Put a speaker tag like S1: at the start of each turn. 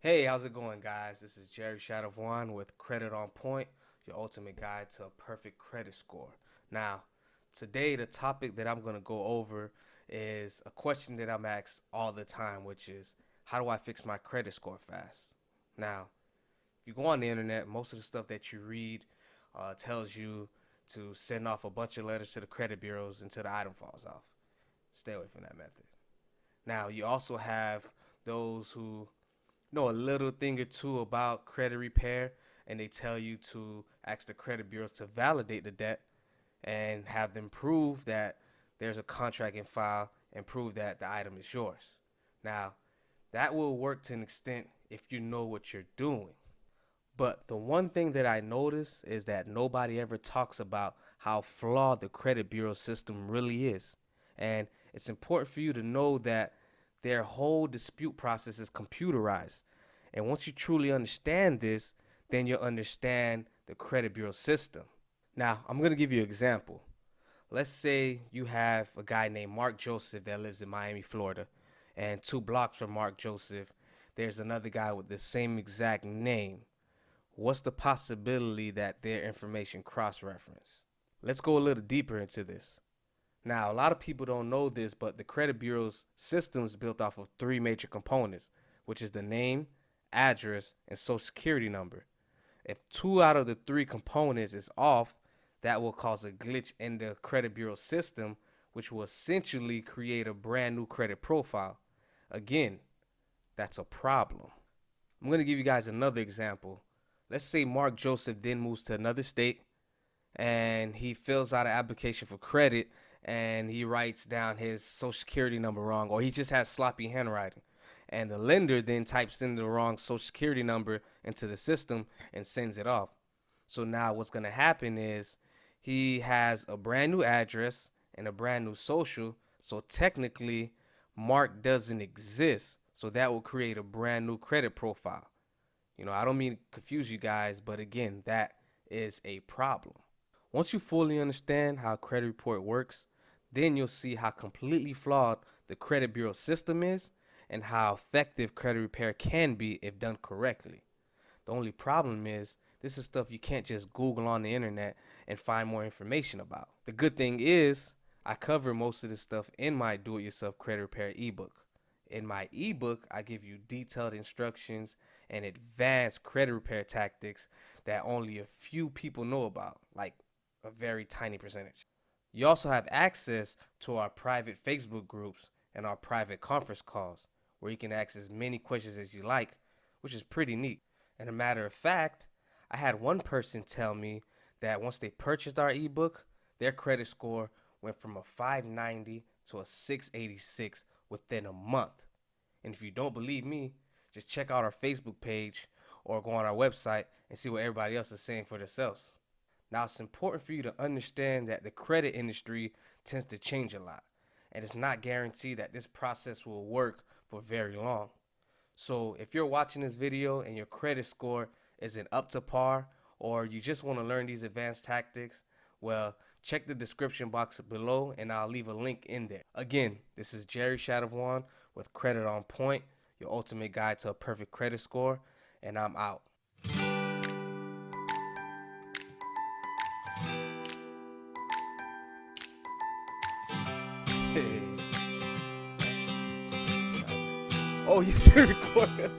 S1: Hey, how's it going, guys? This is Jerry Shadowwan with Credit on Point, your ultimate guide to a perfect credit score. Now, today the topic that I'm going to go over is a question that I'm asked all the time, which is how do I fix my credit score fast? Now, if you go on the internet, most of the stuff that you read tells you to send off a bunch of letters to the credit bureaus until the item falls off. Stay away from that method. Now, you also have those who know a little thing or two about credit repair, and they tell you to ask the credit bureaus to validate the debt and have them prove that there's a contract in file and prove that the item is yours. Now, that will work to an extent if you know what you're doing. But the one thing that I notice is that nobody ever talks about how flawed the credit bureau system really is. And it's important for you to know that their whole dispute process is computerized. And once you truly understand this, then you'll understand the credit bureau system. Now, I'm going to give you an example. Let's say you have a guy named Mark Joseph that lives in Miami, Florida, and 2 blocks from Mark Joseph, there's another guy with the same exact name. What's the possibility that their information cross-reference? Let's go a little deeper into this. Now, a lot of people don't know this, but the credit bureau's system is built off of 3 major components, which is the name, address, and social security number. If 2 out of the 3 components is off, that will cause a glitch in the credit bureau system, which will essentially create a brand new credit profile. Again, that's a problem. I'm going to give you guys another example. Let's say Mark Joseph then moves to another state and he fills out an application for credit and he writes down his social security number wrong, or he just has sloppy handwriting. And the lender then types in the wrong social security number into the system and sends it off. So now what's going to happen is he has a brand new address and a brand new social. So technically, Mark doesn't exist. So that will create a brand new credit profile. I don't mean to confuse you guys, but again, that is a problem. Once you fully understand how a credit report works, then you'll see how completely flawed the credit bureau system is and how effective credit repair can be if done correctly. The only problem is this is stuff you can't just Google on the internet and find more information about. The good thing is I cover most of this stuff in my do-it-yourself credit repair ebook. In my ebook, I give you detailed instructions and advanced credit repair tactics that only a few people know about, like a very tiny percentage. You also have access to our private Facebook groups and our private conference calls where you can ask as many questions as you like, which is pretty neat. And a matter of fact, I had one person tell me that once they purchased our ebook, their credit score went from a 590 to a 686 within a month. And if you don't believe me, just check out our Facebook page or go on our website and see what everybody else is saying for themselves. Now, it's important for you to understand that the credit industry tends to change a lot, and it's not guaranteed that this process will work for very long. So if you're watching this video and your credit score isn't up to par, or you just want to learn these advanced tactics, well, check the description box below and I'll leave a link in there. Again, this is Jerry Shadowwan with Credit on Point, your ultimate guide to a perfect credit score, and I'm out. Hey. Oh, you still recording?